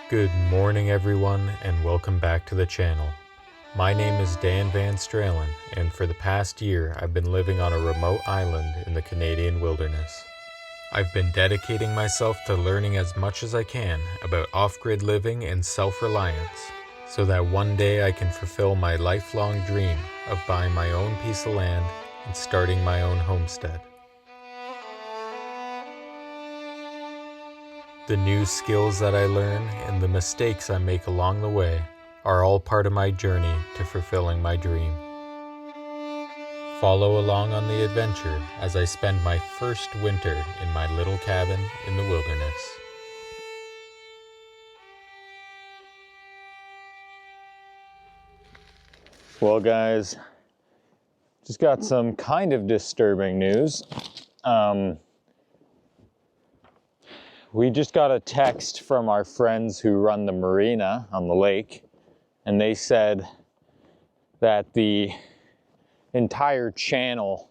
Good morning everyone and welcome back to the channel. My name is Dan Van Stralen and for the past year I've been living on a remote island in the Canadian wilderness. I've been dedicating myself to learning as much as I can about off-grid living and self-reliance so that one day I can fulfill my lifelong dream of buying my own piece of land and starting my own homestead. The new skills that I learn and the mistakes I make along the way are all part of my journey to fulfilling my dream. Follow along on the adventure as I spend my first winter in my little cabin in the wilderness. Well guys, just got some kind of disturbing news. We just got a text from our friends who run the marina on the lake, and they said that the entire channel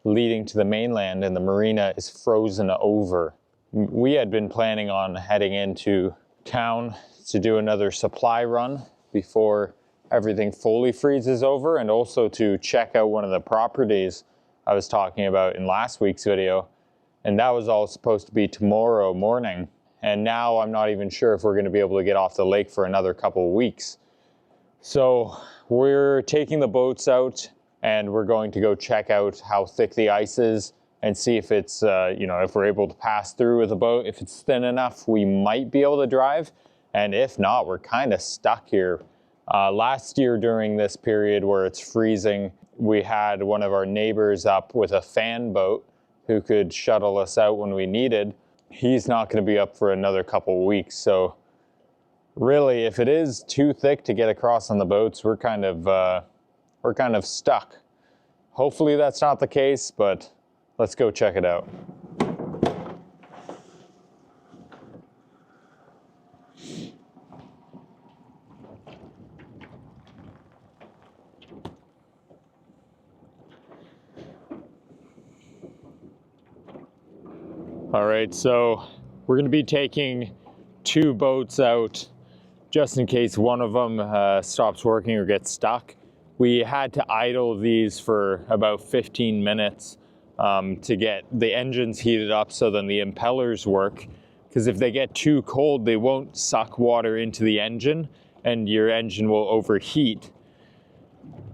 leading to the mainland and the marina is frozen over. We had been planning on heading into town to do another supply run before everything fully freezes over, and also to check out one of the properties I was talking about in last week's video. And that was all supposed to be tomorrow morning. And now I'm not even sure if we're going to be able to get off the lake for another couple of weeks. So we're taking the boats out and we're going to go check out how thick the ice is and see if it's, if we're able to pass through with a boat. If it's thin enough, we might be able to drive. And if not, we're kind of stuck here. Last year during this period where it's freezing, we had one of our neighbors up with a fan boat who could shuttle us out when we needed. He's not going to be up for another couple of weeks. So really, if it is too thick to get across on the boats, we're kind of stuck. Hopefully that's not the case, but let's go check it out. All right, so we're going to be taking two boats out just in case one of them stops working or gets stuck. We had to idle these for about 15 minutes to get the engines heated up so then the impellers work. Because if they get too cold, they won't suck water into the engine and your engine will overheat.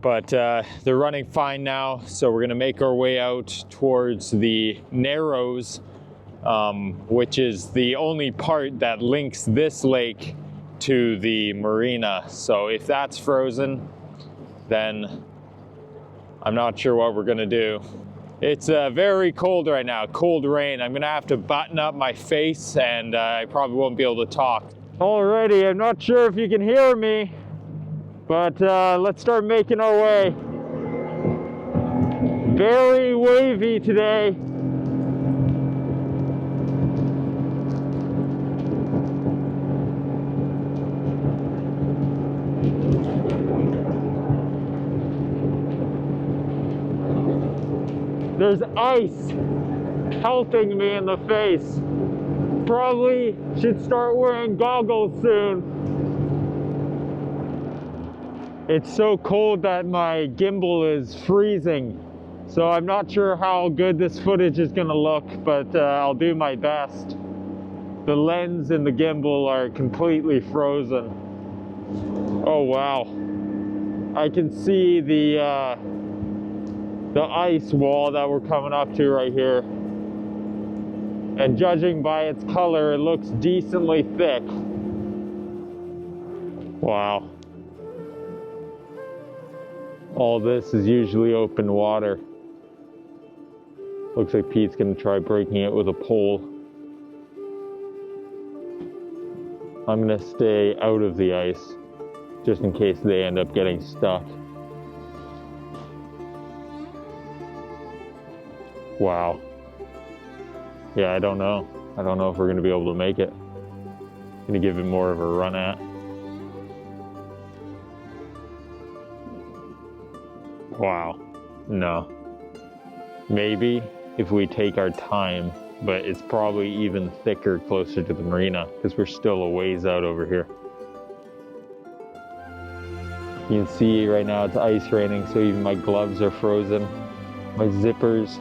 But they're running fine now, so we're going to make our way out towards the Narrows, which is the only part that links this lake to the marina. So if that's frozen, then I'm not sure what we're gonna do. It's very cold right now, cold rain. I'm gonna have to button up my face and I probably won't be able to talk. Alrighty, I'm not sure if you can hear me, but let's start making our way. Very wavy today. There's ice pelting me in the face. Probably should start wearing goggles soon. It's so cold that my gimbal is freezing. So I'm not sure how good this footage is gonna look, but I'll do my best. The lens and the gimbal are completely frozen. Oh wow. I can see the ice wall that we're coming up to right here. And judging by its color, it looks decently thick. Wow. All this is usually open water. Looks like Pete's gonna try breaking it with a pole. I'm gonna stay out of the ice, just in case they end up getting stuck. Wow. Yeah, I don't know. I don't know if we're going to be able to make it. Going to give it more of a run at. Wow. No. Maybe if we take our time but it's probably even thicker closer to the marina because we're still a ways out over here. You can see right now it's ice raining, so even my gloves are frozen, my zippers.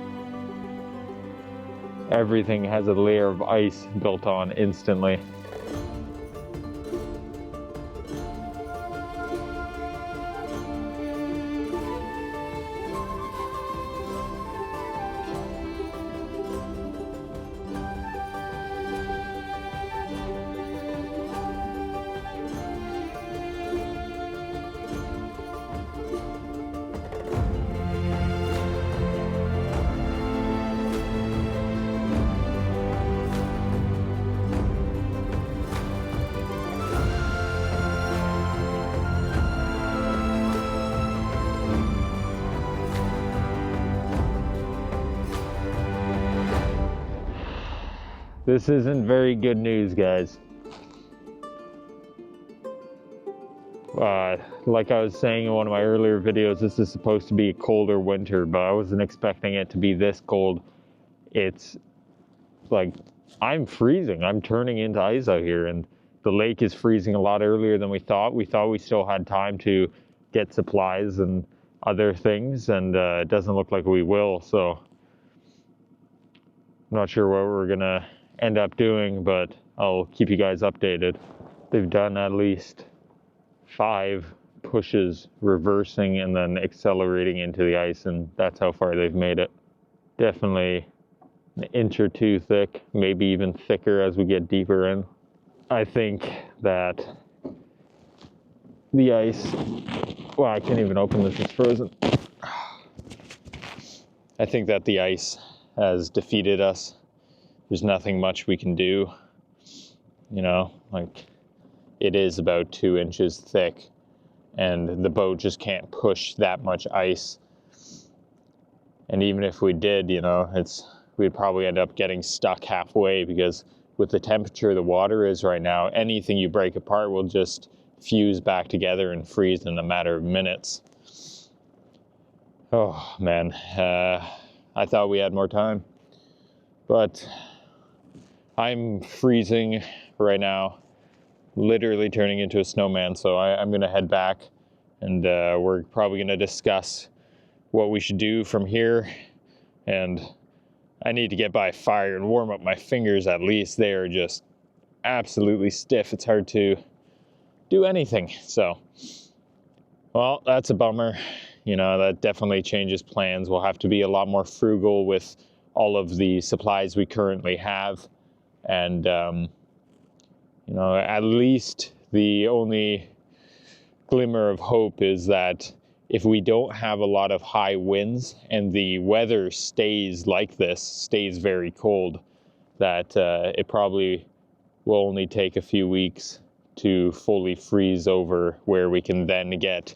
Everything has a layer of ice built on instantly. This isn't very good news, guys. Like I was saying in one of my earlier videos, this is supposed to be a colder winter, but I wasn't expecting it to be this cold. It's like, I'm freezing. I'm turning into ice out here, and the lake is freezing a lot earlier than we thought. We thought we still had time to get supplies and other things, and it doesn't look like we will, so I'm not sure what we're gonna end up doing, but I'll keep you guys updated. They've done at least 5 pushes reversing and then accelerating into the ice, and that's how far they've made it. Definitely an inch or 2 thick, maybe even thicker as we get deeper in. I think that the ice, well, I can't even open this, it's frozen. I think that the ice has defeated us. There's nothing much we can do, you know, like it is about 2 inches thick and the boat just can't push that much ice. And even if we did, you know, we'd probably end up getting stuck halfway, because with the temperature the water is right now, anything you break apart will just fuse back together and freeze in a matter of minutes. Oh man, I thought we had more time, but I'm freezing right now, literally turning into a snowman, so I'm gonna head back, and we're probably gonna discuss what we should do from here, and I need to get by a fire and warm up my fingers at least. They are just absolutely stiff. It's hard to do anything, so, well, that's a bummer. You know, that definitely changes plans. We'll have to be a lot more frugal with all of the supplies we currently have. And, you know, at least the only glimmer of hope is that if we don't have a lot of high winds and the weather stays like this, stays very cold, that it probably will only take a few weeks to fully freeze over, where we can then get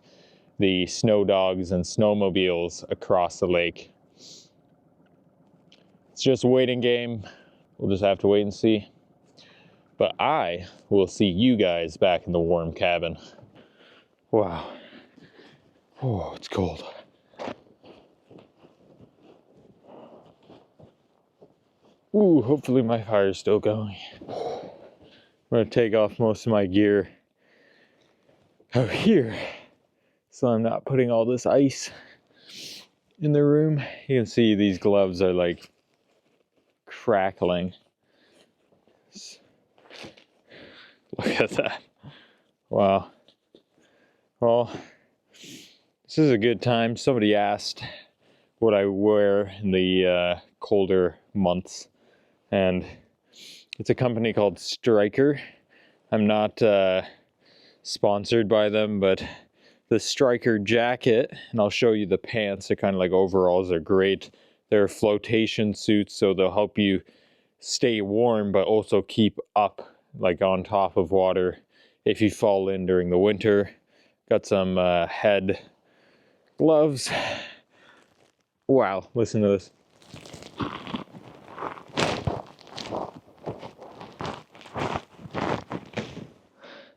the snow dogs and snowmobiles across the lake. It's just a waiting game. We'll just have to wait and see. But I will see you guys back in the warm cabin. Wow. Oh, it's cold. Ooh, hopefully my fire's still going. I'm gonna take off most of my gear out here, so I'm not putting all this ice in the room. You can see these gloves are like crackling. Look at that. Wow. Well, this is a good time. Somebody asked what I wear in the colder months, and it's a company called Striker. I'm not sponsored by them, but the Striker jacket, and I'll show you the pants, they're kind of like overalls, they're great. They're flotation suits, so they'll help you stay warm but also keep up, like on top of water, if you fall in during the winter. Got some head gloves. Wow, listen to this.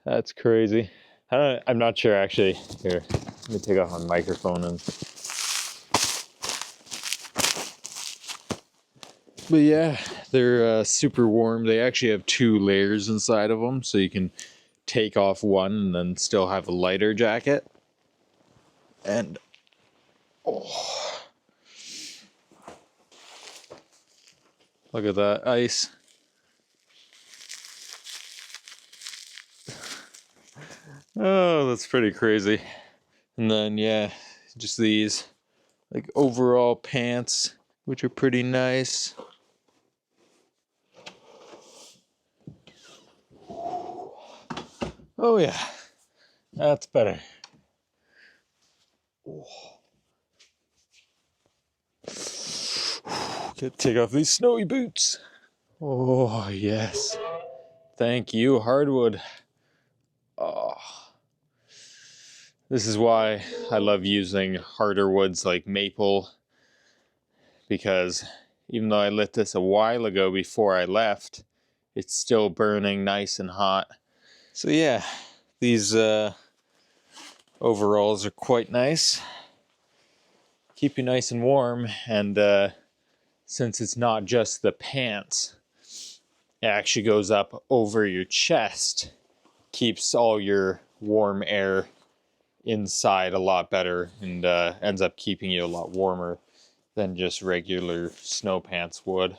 That's crazy. I'm not sure actually. Here, let me take off my microphone and. But yeah, They're super warm. They actually have 2 layers inside of them, so you can take off one and then still have a lighter jacket. And oh, look at that ice. Oh, that's pretty crazy. And then, yeah, just these like overall pants, which are pretty nice. Oh yeah, that's better. Gotta take off these snowy boots. Oh yes, thank you, hardwood. Oh, this is why I love using harder woods like maple, because even though I lit this a while ago before I left, it's still burning nice and hot. So yeah, these overalls are quite nice. Keep you nice and warm, and since it's not just the pants, it actually goes up over your chest, keeps all your warm air inside a lot better, and ends up keeping you a lot warmer than just regular snow pants would.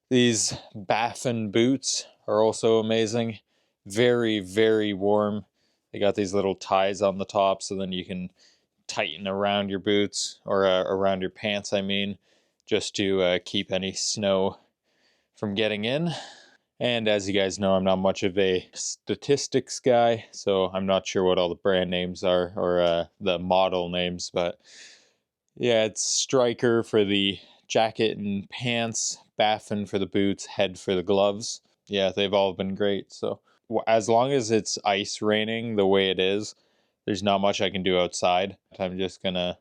These Baffin boots are also amazing. Very, very warm. They got these little ties on the top, so then you can tighten around your boots, or around your pants, I mean, just to keep any snow from getting in. And as you guys know, I'm not much of a statistics guy, so I'm not sure what all the brand names are, or the model names, but yeah, it's Striker for the jacket and pants, Baffin for the boots, Head for the gloves. Yeah, they've all been great. So as long as it's ice raining the way it is, there's not much I can do outside. I'm just gonna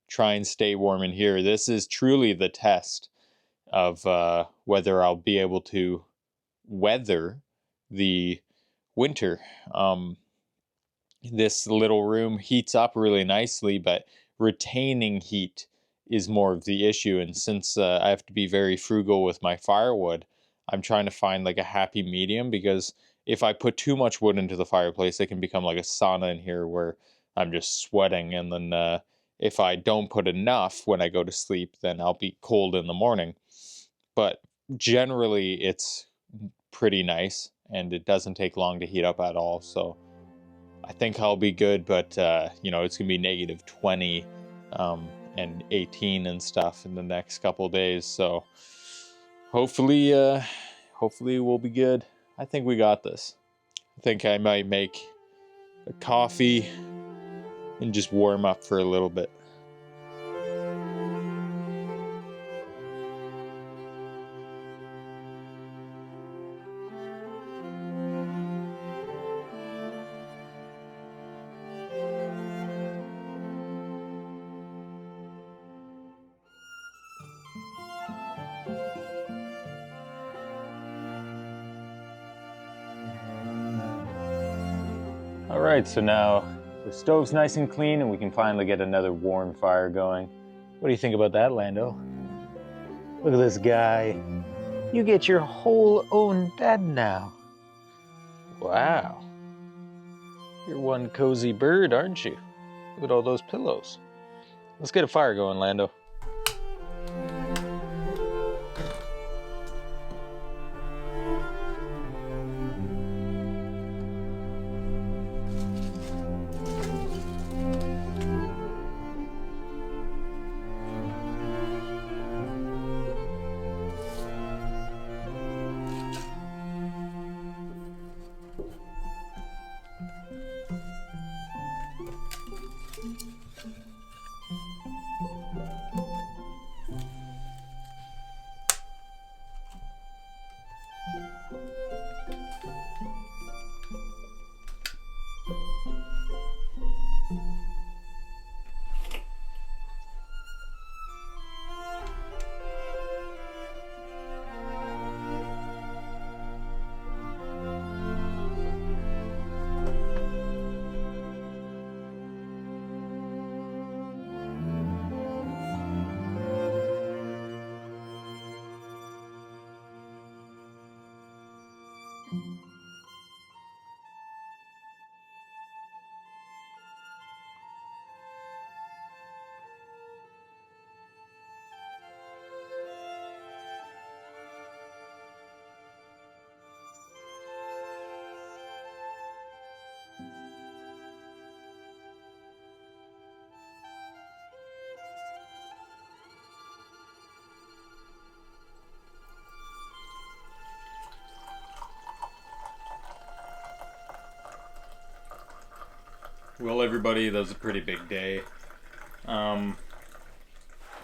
try and stay warm in here. This is truly the test of whether I'll be able to weather the winter. This little room heats up really nicely, but retaining heat is more of the issue. And since I have to be very frugal with my firewood, I'm trying to find like a happy medium, because if I put too much wood into the fireplace, it can become like a sauna in here where I'm just sweating. And then if I don't put enough when I go to sleep, then I'll be cold in the morning. But generally, it's pretty nice, and it doesn't take long to heat up at all. So I think I'll be good, but you know, it's gonna be negative 20 and 18 and stuff in the next couple days. So hopefully we'll be good. I think we got this. I think I might make a coffee and just warm up for a little bit. All right, so now the stove's nice and clean, and we can finally get another warm fire going. What do you think about that, Lando? Look at this guy. You get your whole own bed now. Wow. You're one cozy bird, aren't you? Look at all those pillows. Let's get a fire going, Lando. Well, everybody, that was a pretty big day. Um,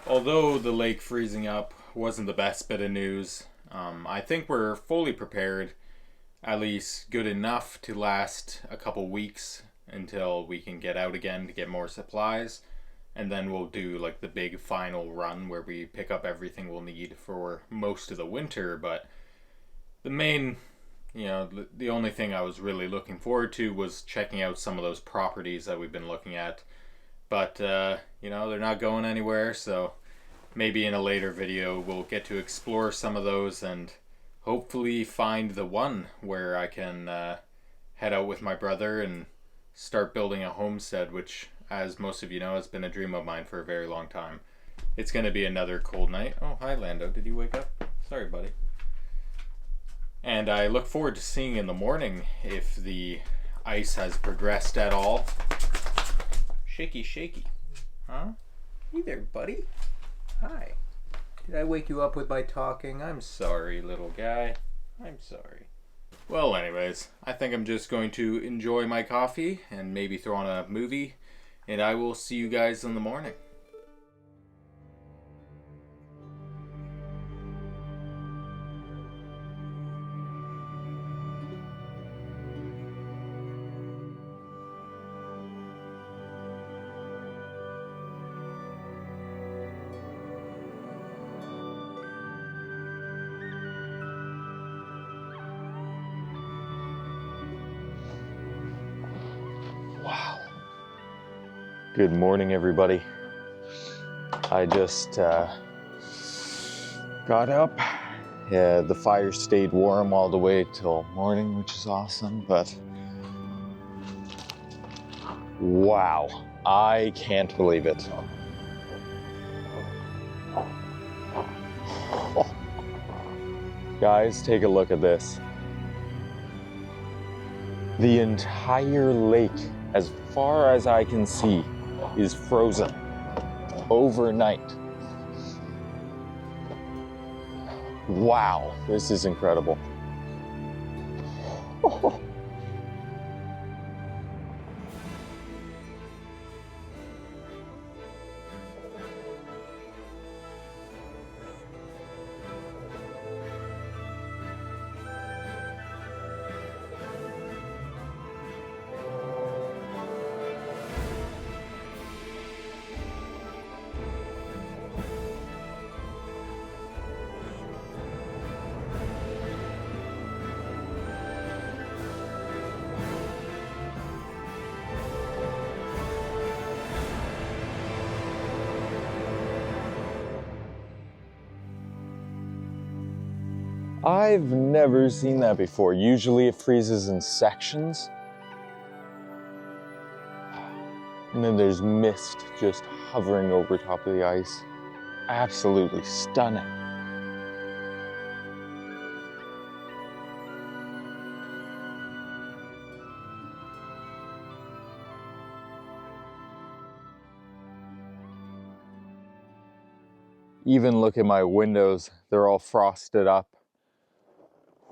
Although the lake freezing up wasn't the best bit of news, I think we're fully prepared, at least good enough to last a couple weeks until we can get out again to get more supplies. And then we'll do like the big final run where we pick up everything we'll need for most of the winter. But the main, the only thing I was really looking forward to was checking out some of those properties that we've been looking at. But, they're not going anywhere, so maybe in a later video we'll get to explore some of those and hopefully find the one where I can head out with my brother and start building a homestead, which, as most of you know, has been a dream of mine for a very long time. It's going to be another cold night. Oh, hi Lando, did you wake up? Sorry, buddy. And I look forward to seeing in the morning if the ice has progressed at all. Shaky, shaky. Huh? Hey there, buddy. Hi. Did I wake you up with my talking? I'm sorry, little guy. I'm sorry. Well, anyways, I think I'm just going to enjoy my coffee and maybe throw on a movie, and I will see you guys in the morning. Wow. Good morning, everybody. I just got up. Yeah, the fire stayed warm all the way till morning, which is awesome, but wow, I can't believe it. Oh. Guys, take a look at this. The entire lake, as far as I can see, is frozen overnight. Wow, this is incredible. Oh. I've never seen that before. Usually it freezes in sections. And then there's mist just hovering over top of the ice. Absolutely stunning. Even look at my windows, they're all frosted up.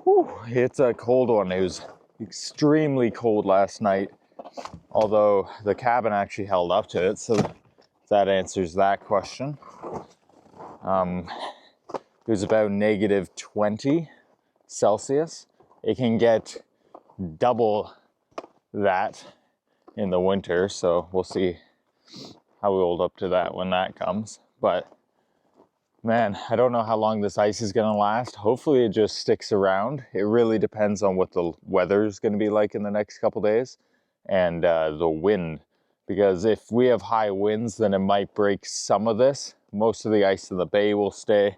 Whew, it's a cold one. It was extremely cold last night, although the cabin actually held up to it, so that answers that question. It was about -20 Celsius. It can get double that in the winter, so we'll see how we hold up to that when that comes. But man, I don't know how long this ice is going to last. Hopefully it just sticks around. It really depends on what the weather is going to be like in the next couple days and the wind. Because if we have high winds, then it might break some of this. Most of the ice in the bay will stay.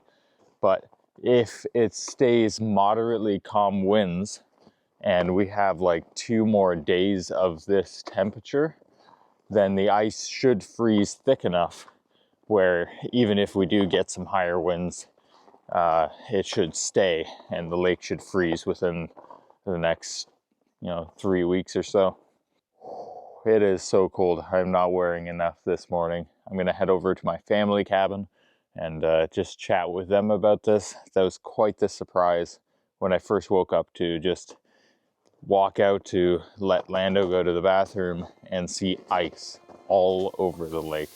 But if it stays moderately calm winds and we have like 2 more days of this temperature, then the ice should freeze thick enough where even if we do get some higher winds, it should stay and the lake should freeze within the next, 3 weeks or so. It is so cold. I'm not wearing enough this morning. I'm going to head over to my family cabin and just chat with them about this. That was quite the surprise when I first woke up to just walk out to let Lando go to the bathroom and see ice all over the lake.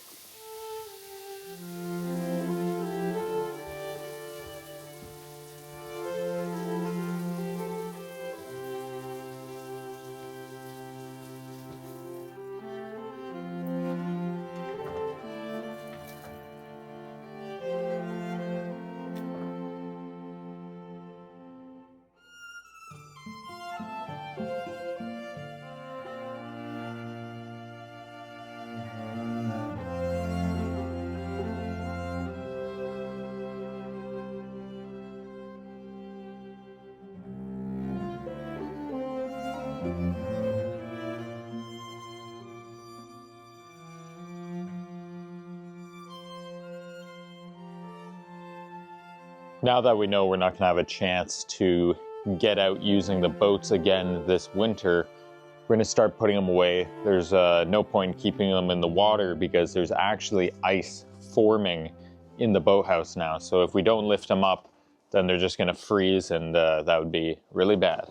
Now that we know we're not going to have a chance to get out using the boats again this winter, we're going to start putting them away. There's no point keeping them in the water because there's actually ice forming in the boathouse now. So if we don't lift them up, then they're just going to freeze, and that would be really bad.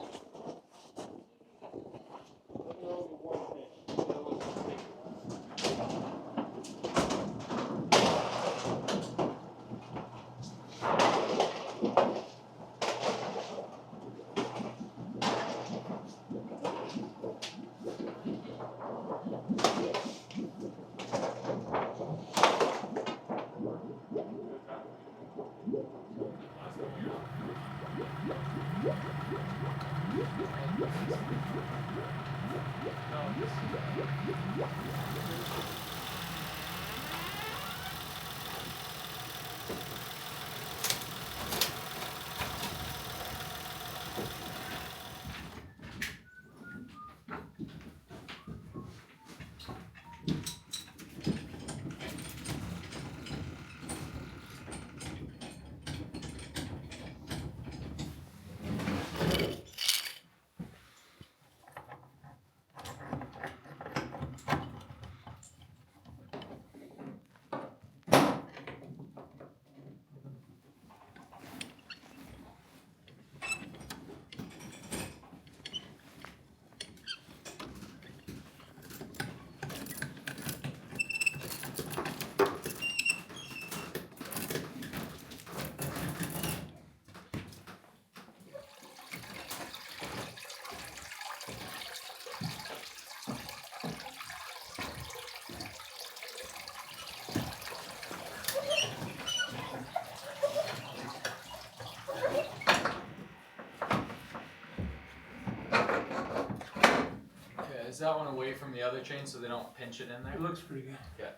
Is that one away from the other chain so they don't pinch it in there? It looks pretty good. Yeah.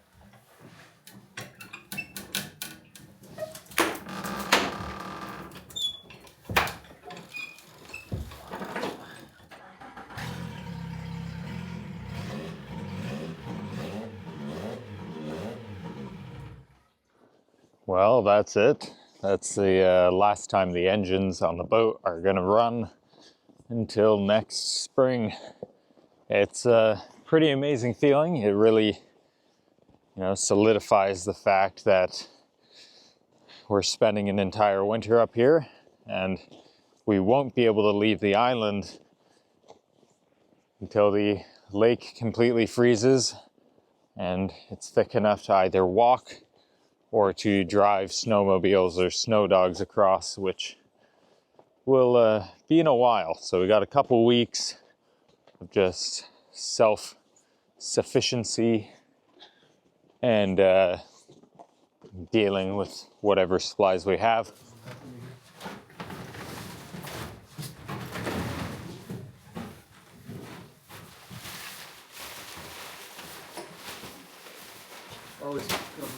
Well, that's it. That's the last time the engines on the boat are going to run until next spring. It's a pretty amazing feeling. It really, solidifies the fact that we're spending an entire winter up here, and we won't be able to leave the island until the lake completely freezes and it's thick enough to either walk or to drive snowmobiles or snow dogs across, which will be in a while. So we got a couple weeks of just self-sufficiency and dealing with whatever supplies we have. Always got room.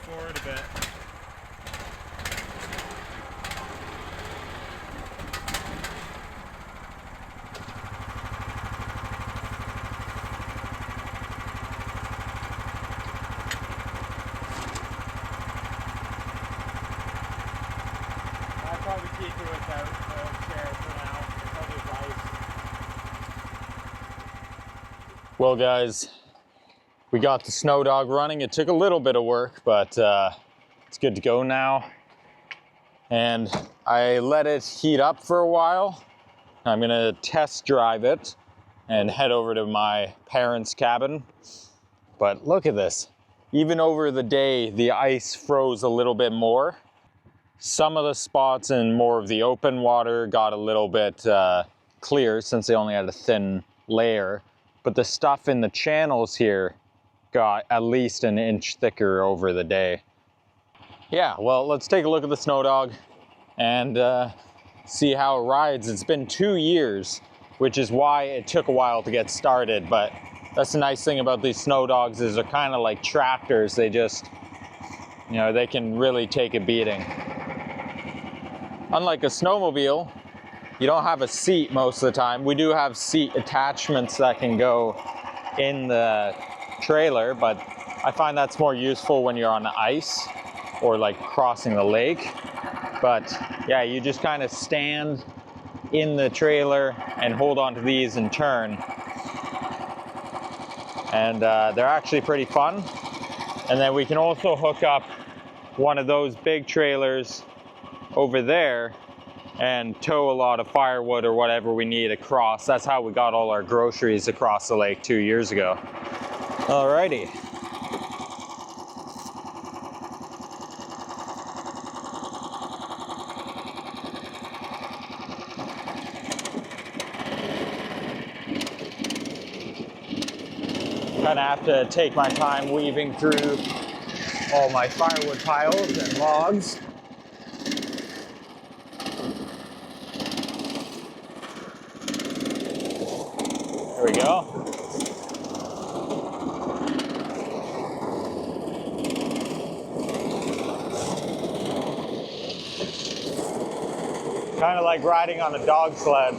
forward a bit. I'll probably keep it without the chair for now until there's ice. Well, guys, we got the snow dog running. It took a little bit of work, but it's good to go now. And I let it heat up for a while. I'm gonna test drive it and head over to my parents' cabin. But look at this. Even over the day, the ice froze a little bit more. Some of the spots in more of the open water got a little bit clear since they only had a thin layer. But the stuff in the channels here got at least an inch thicker over the day. Yeah, well, let's take a look at the snow dog and see how it rides. It's been 2 years, which is why it took a while to get started. But that's the nice thing about these snow dogs is they're kind of like tractors. They just, you know, they can really take a beating. Unlike a snowmobile, you don't have a seat most of the time. We do have seat attachments that can go in the trailer, but I find that's more useful when you're on ice or like crossing the lake. But yeah, you just kind of stand in the trailer and hold onto these and turn. And they're actually pretty fun. And then we can also hook up one of those big trailers over there and tow a lot of firewood or whatever we need across. That's how we got all our groceries across the lake 2 years ago. Alrighty. Kind of have to take my time weaving through all my firewood piles and logs. There we go. Kind of like riding on a dog sled.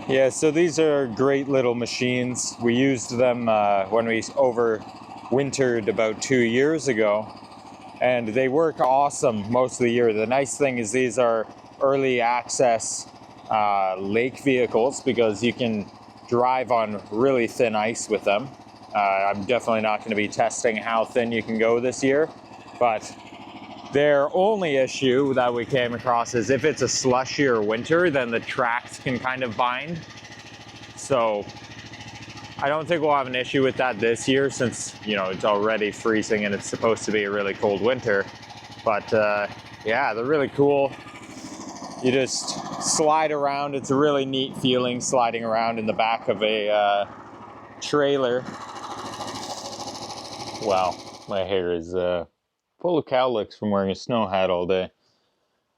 Yeah, so these are great little machines. We used them when we overwintered about 2 years ago, and they work awesome most of the year. The nice thing is these are early access lake vehicles because you can drive on really thin ice with them. I'm definitely not going to be testing how thin you can go this year, but their only issue that we came across is if it's a slushier winter, then the tracks can kind of bind. So I don't think we'll have an issue with that this year since, you know, it's already freezing and it's supposed to be a really cold winter. But yeah, they're really cool. You just slide around. It's a really neat feeling sliding around in the back of a trailer. Wow, my hair is full of cowlicks from wearing a snow hat all day.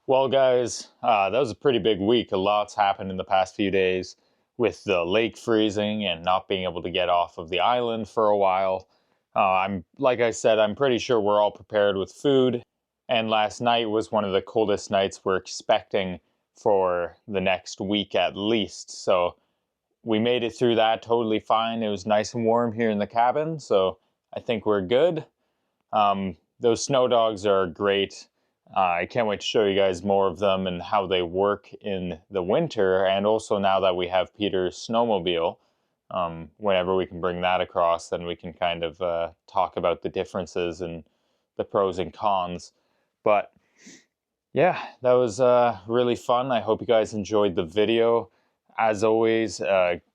Well, guys, that was a pretty big week. A lot's happened in the past few days with the lake freezing and not being able to get off of the island for a while. Like I said, I'm pretty sure we're all prepared with food. And last night was one of the coldest nights we're expecting for the next week at least. So we made it through that totally fine. It was nice and warm here in the cabin, so I think we're good. Those snow dogs are great. I can't wait to show you guys more of them and how they work in the winter. And also now that we have Peter's snowmobile, whenever we can bring that across, then we can kind of talk about the differences and the pros and cons. But yeah, that was really fun. I hope you guys enjoyed the video. As always,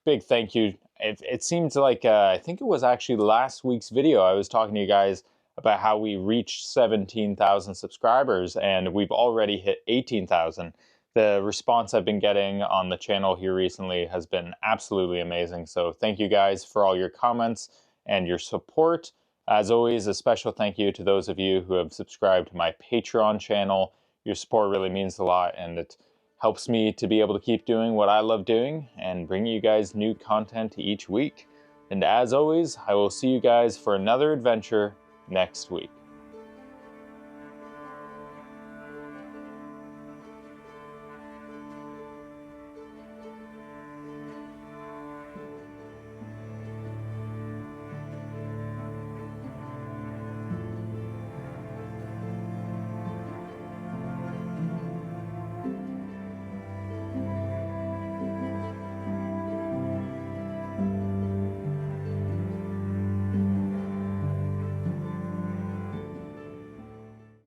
big thank you. It seems like, I think it was actually last week's video, I was talking to you guys about how we reached 17,000 subscribers, and we've already hit 18,000. The response I've been getting on the channel here recently has been absolutely amazing. So thank you guys for all your comments and your support. As always, a special thank you to those of you who have subscribed to my Patreon channel. Your support really means a lot, and it helps me to be able to keep doing what I love doing and bring you guys new content each week. And as always, I will see you guys for another adventure next week.